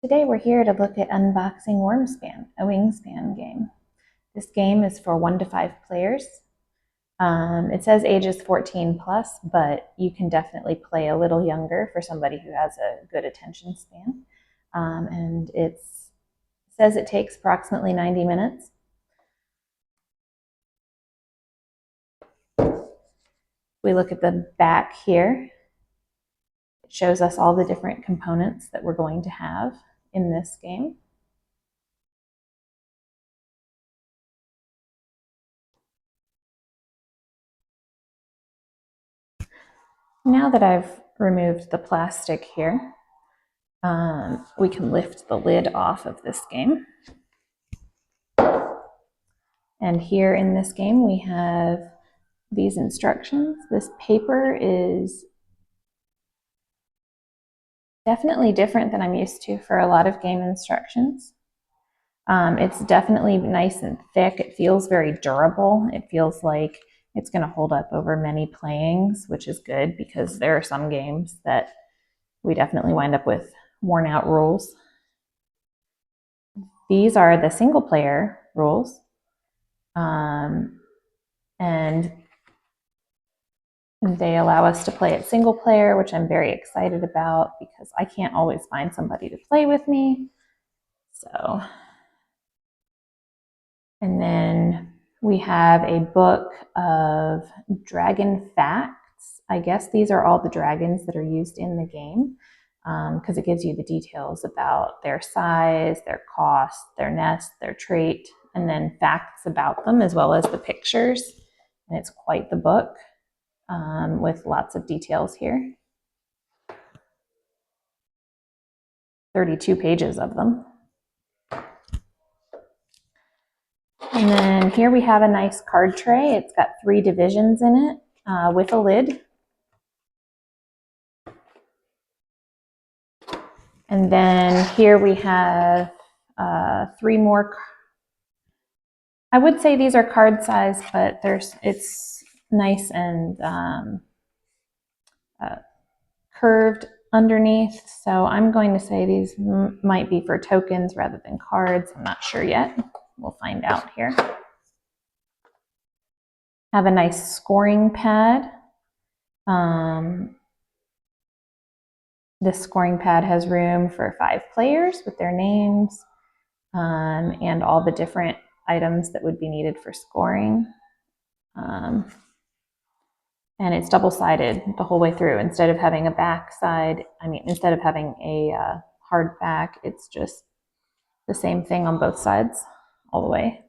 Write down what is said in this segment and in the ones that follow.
Today we're here to look at unboxing Wyrmspan, a Wingspan game. This game is for 1 to 5 players. It says ages 14 plus, but you can definitely play a little younger for somebody who has a good attention span. And it says it takes approximately 90 minutes. We look at the back here. It shows us all the different components that we're going to have in this game. Now that I've removed the plastic here, we can lift the lid off of this game. And here in this game, we have these instructions. This paper is definitely different than I'm used to for a lot of game instructions. It's definitely nice and thick. It feels very durable. It feels like it's going to hold up over many playings, which is good because there are some games that we definitely wind up with worn out rules. These are the single player rules. And they allow us to play it single player, which I'm very excited about because I can't always find somebody to play with me. So, and then we have a book of dragon facts. I guess these are all the dragons that are used in the game because it gives you the details about their size, their cost, their nest, their trait, and then facts about them as well as the pictures. And it's quite the book with lots of details here. 32 pages of them. And then here we have a nice card tray. It's got 3 divisions in it with a lid. And then here we have 3 more. I would say these are card size, but it's nice and curved underneath. So I'm going to say these might be for tokens rather than cards. I'm not sure yet. We'll find out here. Have a nice scoring pad. This scoring pad has room for 5 players with their names and all the different items that would be needed for scoring. And it's double-sided the whole way through. Instead of having a back side, instead of having a hard back, it's just the same thing on both sides all the way.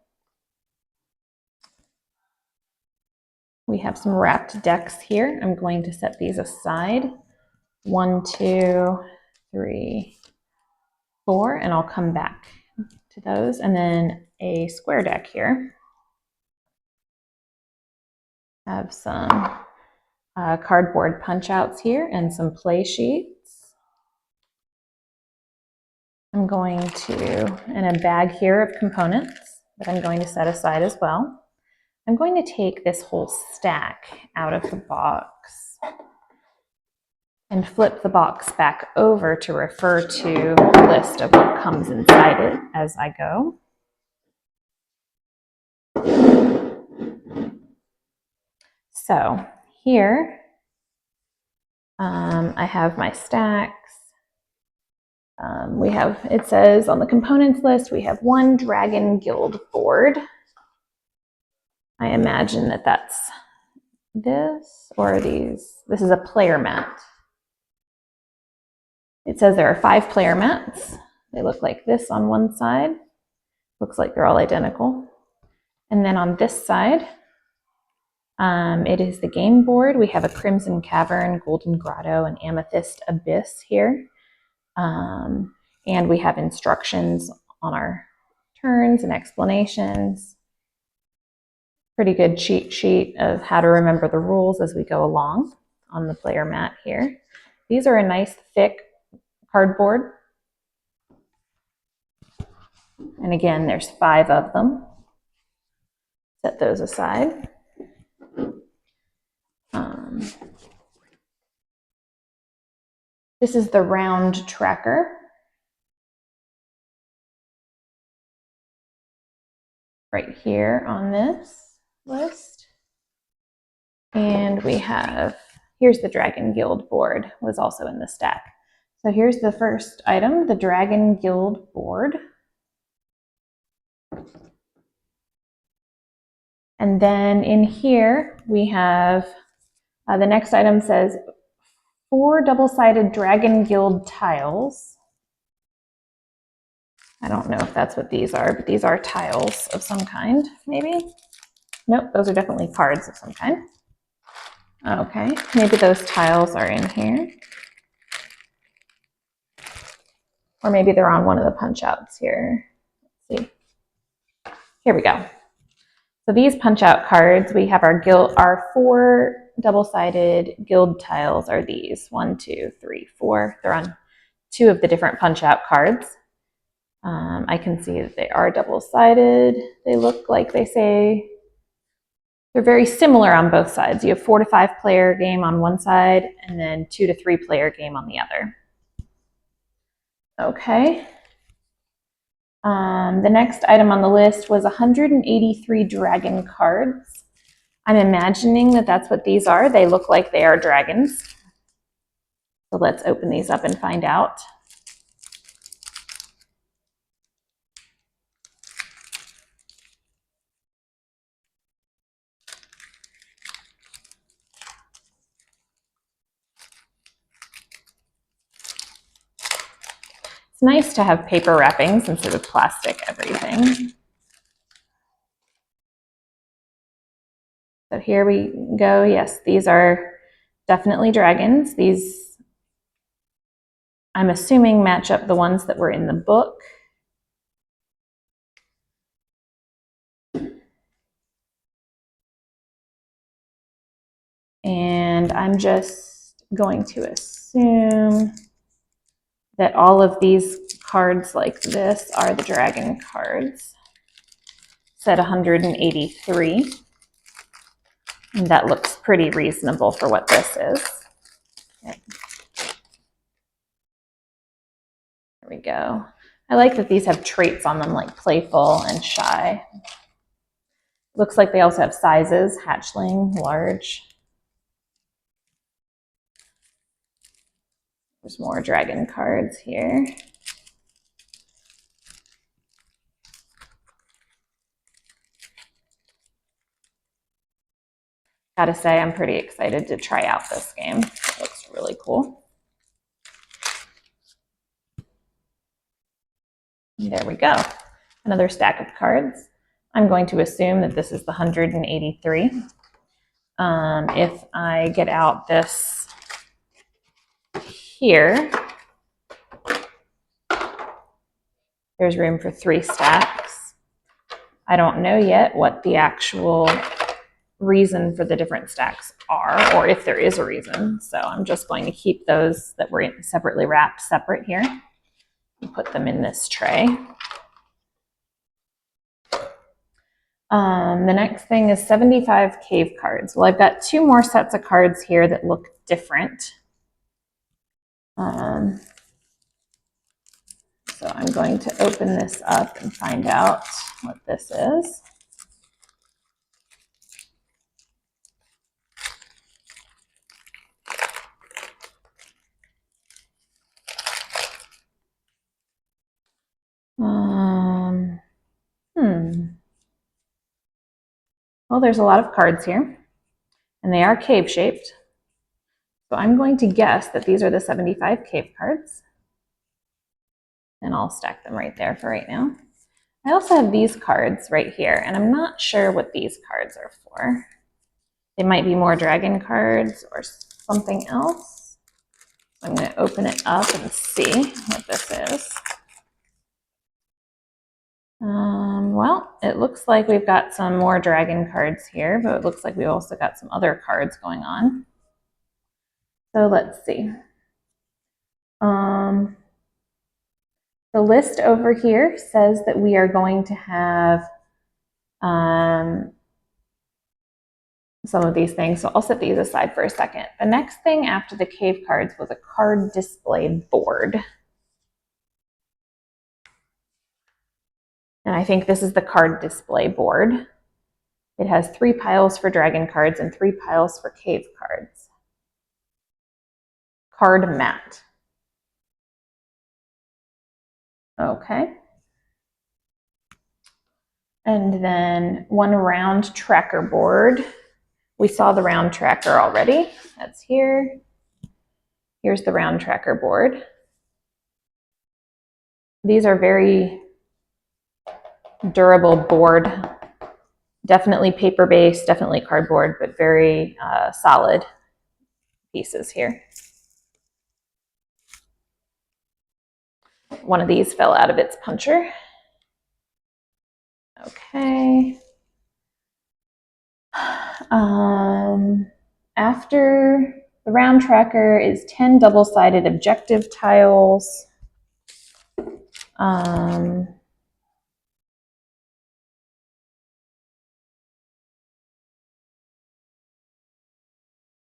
We have some wrapped decks here. I'm going to set these aside. 1, 2, 3, 4, and I'll come back to those. And then a square deck here. Have some cardboard punch outs here and some play sheets. I'm going to, and a bag here of components that I'm going to set aside as well. I'm going to take this whole stack out of the box and flip the box back over to refer to the list of what comes inside it as I go. So here I have my stacks. It says on the components list, we have 1 Dragon Guild board. I imagine that that's this or these. This is a player mat. It says there are 5 player mats. They look like this on one side. Looks like they're all identical. And then on this side, it is the game board. We have a Crimson Cavern, Golden Grotto, and Amethyst Abyss here. And we have instructions on our turns and explanations. Pretty good cheat sheet of how to remember the rules as we go along on the player mat here. These are a nice thick cardboard. And again, there's 5 of them. Set those aside. This is the round tracker. right here on this list. And we have, here's the Dragon Guild board, was also in the stack. So here's the first item, the Dragon Guild board. And then in here we have, the next item says 4 double-sided Dragon Guild tiles. I don't know if that's what these are, but these are tiles of some kind, maybe? Nope, those are definitely cards of some kind. Okay, maybe those tiles are in here. Or maybe they're on one of the punch outs here. Let's see. Here we go. So these punch out cards, we have our 4 double-sided guild tiles are these. 1, 2, 3, 4. They're on 2 of the different punch out cards. I can see that they are double-sided. They look like they say they're very similar on both sides. You have 4 to 5 player game on one side and then 2 to 3 player game on the other. Okay. The next item on the list was 183 dragon cards. I'm imagining that that's what these are. They look like they are dragons. So let's open these up and find out. It's nice to have paper wrappings instead of plastic everything. So here we go. Yes, these are definitely dragons. These, I'm assuming, match up the ones that were in the book. And I'm just going to assume that all of these cards like this are the dragon cards. Said 183. And that looks pretty reasonable for what this is. Okay. There we go. I like that these have traits on them like playful and shy. Looks like they also have sizes, hatchling, large. There's more dragon cards here. Gotta say, I'm pretty excited to try out this game. It looks really cool. There we go. Another stack of cards. I'm going to assume that this is the 183. If I get out this here, there's room for 3 stacks. I don't know yet what the actual reason for the different stacks are, or if there is a reason. So I'm just going to keep those that were separately wrapped separate here and put them in this tray. The next thing is 75 cave cards. Well, I've got 2 more sets of cards here that look different. So I'm going to open this up and find out what this is. Well, there's a lot of cards here, and they are cave shaped. So I'm going to guess that these are the 75 cave cards. And I'll stack them right there for right now. I also have these cards right here, and I'm not sure what these cards are for. They might be more dragon cards or something else. I'm going to open it up and see what this is. Well, it looks like we've got some more dragon cards here, but it looks like we also got some other cards going on. So let's see. The list over here says that we are going to have some of these things. So I'll set these aside for a second. The next thing after the cave cards was a card display board. And I think this is the card display board. It has 3 piles for dragon cards and 3 piles for cave cards. Card mat. Okay. And then 1 round tracker board. We saw the round tracker already. That's here. Here's the round tracker board. These are very durable board. Definitely paper-based, definitely cardboard, but very solid pieces here. One of these fell out of its puncher. Okay. After the round tracker is 10 double-sided objective tiles.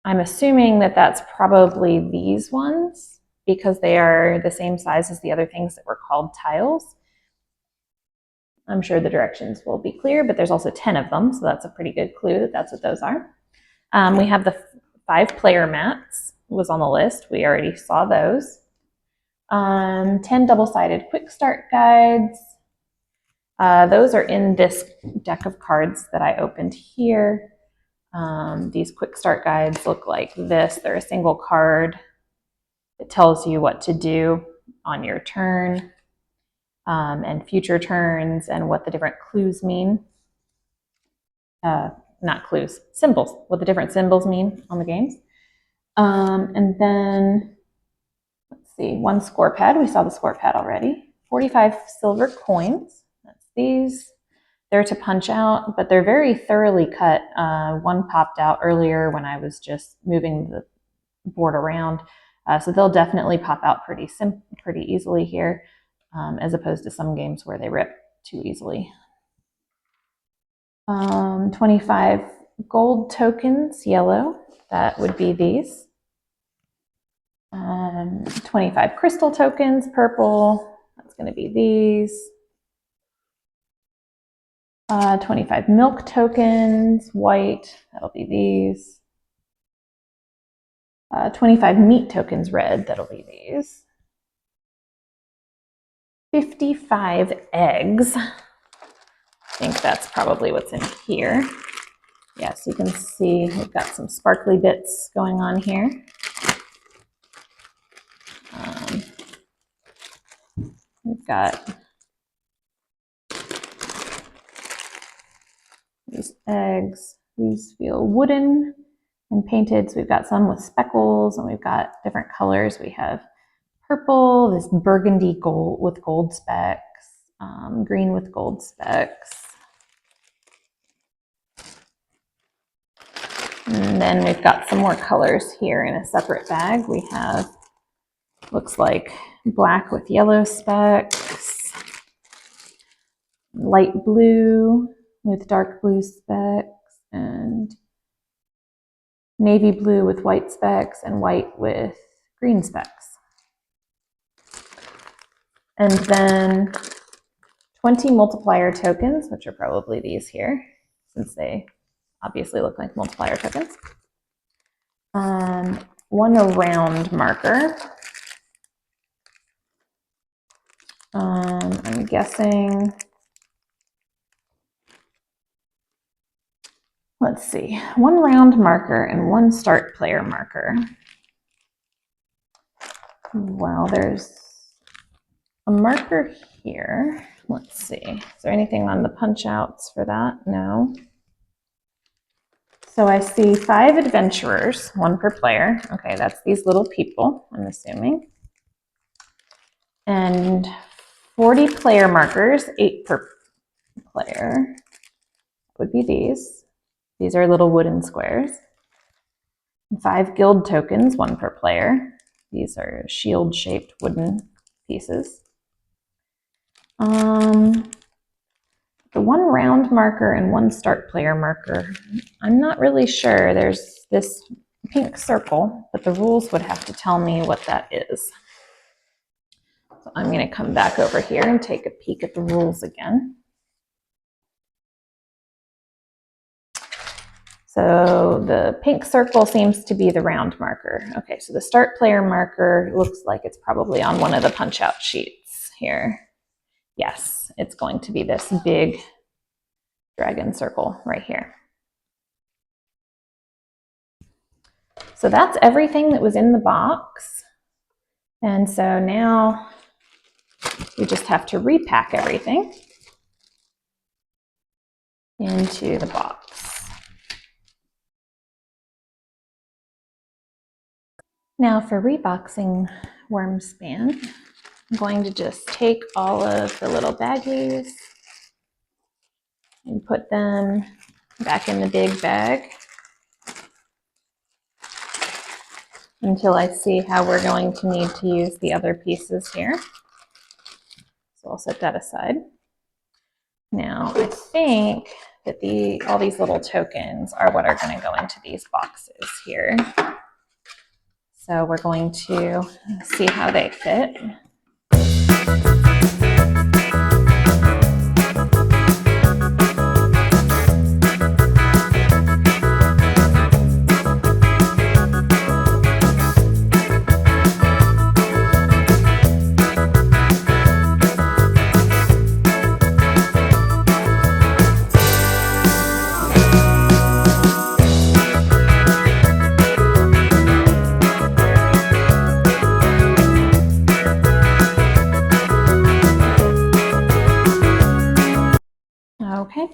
I'm assuming that that's probably these ones because they are the same size as the other things that were called tiles. I'm sure the directions will be clear, but there's also 10 of them, so that's a pretty good clue that that's what those are. We have the 5 player mats was on the list. We already saw those. 10 double-sided quick start guides. Those are in this deck of cards that I opened here. These quick start guides look like this. They're a single card. It tells you what to do on your turn and future turns and what the different clues mean. Not clues, symbols, what the different symbols mean on the games. And then, let's see, 1 score pad. We saw the score pad already. 45 silver coins. That's these. They're to punch out, but they're very thoroughly cut. 1 popped out earlier when I was just moving the board around. So they'll definitely pop out pretty easily here, as opposed to some games where they rip too easily. 25 gold tokens, yellow. That would be these. 25 crystal tokens, purple. That's going to be these. 25 milk tokens, white. That'll be these. 25 meat tokens, red. That'll be these. 55 eggs. I think that's probably what's in here. Yes, you can see we've got some sparkly bits going on here. We've got these eggs. These feel wooden and painted. So we've got some with speckles and we've got different colors. We have purple, this burgundy gold with gold specks, green with gold specks. And then we've got some more colors here in a separate bag. We have, looks like black with yellow specks, light blue with dark blue specks, and navy blue with white specks, and white with green specks. And then 20 multiplier tokens, which are probably these here, since they obviously look like multiplier tokens. 1 round marker. I'm guessing, let's see, 1 round marker and 1 start player marker. Well, there's a marker here. Let's see, is there anything on the punch outs for that? No. So I see 5 adventurers, 1 per player. Okay, that's these little people, I'm assuming. And 40 player markers, 8 per player. Would be these. These are little wooden squares. 5 guild tokens, 1 per player. These are shield-shaped wooden pieces. The 1 round marker and 1 start player marker. I'm not really sure. There's this pink circle, but the rules would have to tell me what that is. So I'm going to come back over here and take a peek at the rules again. So the pink circle seems to be the round marker. Okay, so the start player marker looks like it's probably on one of the punch out sheets here. Yes, it's going to be this big dragon circle right here. So that's everything that was in the box. And so now we just have to repack everything into the box. Now for reboxing Wyrmspan, I'm going to just take all of the little baggies and put them back in the big bag until I see how we're going to need to use the other pieces here. So I'll set that aside. Now I think that all these little tokens are what are going to go into these boxes here. So we're going to see how they fit. Okay,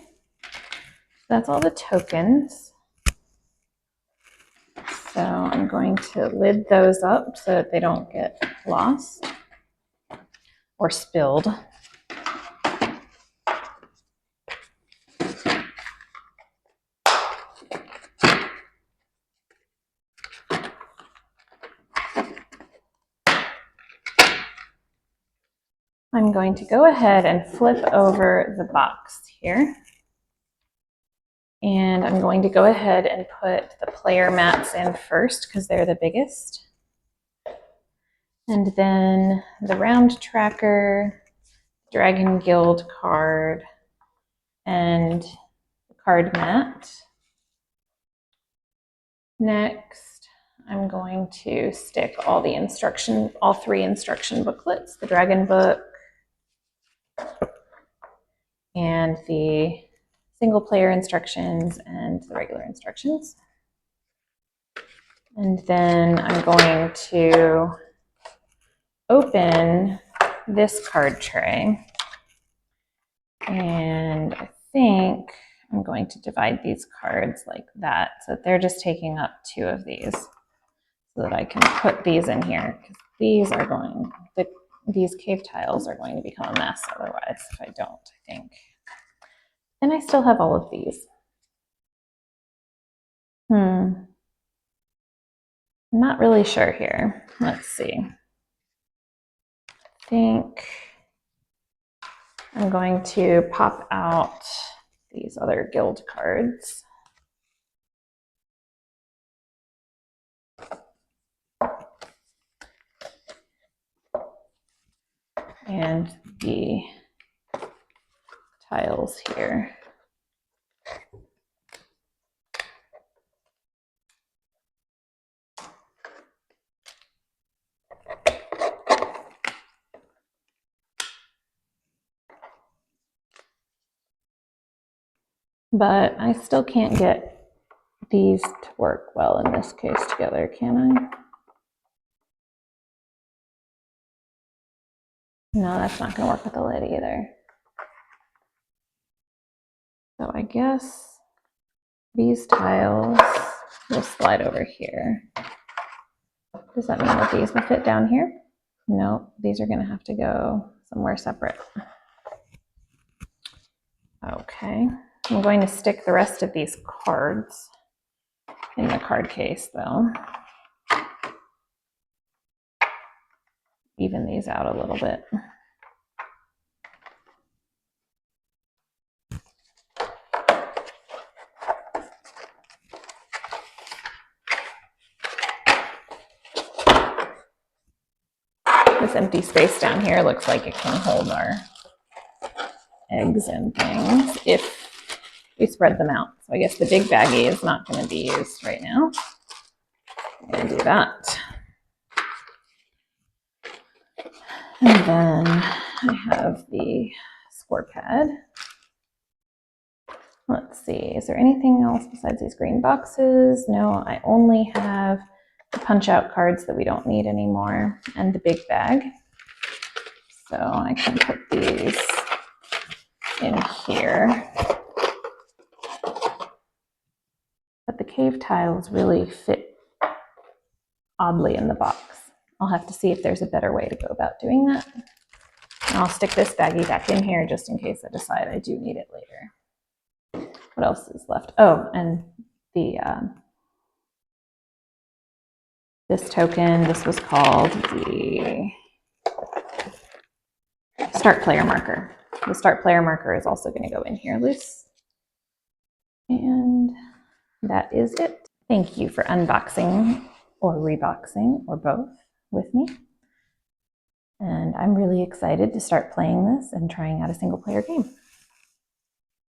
that's all the tokens. So I'm going to lid those up so that they don't get lost or spilled. I'm going to go ahead and flip over the box here. And I'm going to go ahead and put the player mats in first because they're the biggest. And then the round tracker, Dragon Guild card, and the card mat. Next, I'm going to stick all three instruction booklets, the Dragon Book, and the single player instructions and the regular instructions. And then I'm going to open this card tray. And I think I'm going to divide these cards like that so that they're just taking up 2 of these so that I can put these in here because these cave tiles are going to become a mess otherwise if I don't, I think. And I still have all of these. I'm not really sure here. Let's see. I think I'm going to pop out these other guild cards. And the tiles here. But I still can't get these to work well in this case together, can I? No, that's not going to work with the lid either. So I guess these tiles will slide over here. Does that mean that these will fit down here? No, these are going to have to go somewhere separate. Okay, I'm going to stick the rest of these cards in the card case though. Even these out a little bit. This empty space down here looks like it can hold our eggs and things if we spread them out. So I guess the big baggie is not going to be used right now. I'm going to do that. And then I have the score pad. Let's see, is there anything else besides these green boxes? No, I only have the punch out cards that we don't need anymore and the big bag. So I can put these in here. But the cave tiles really fit oddly in the box. I'll have to see if there's a better way to go about doing that. And I'll stick this baggie back in here just in case I decide I do need it later. What else is left? Oh, and the this token, this was called the start player marker. The start player marker is also going to go in here loose. And that is it. Thank you for unboxing or reboxing or both with me. And I'm really excited to start playing this and trying out a single player game.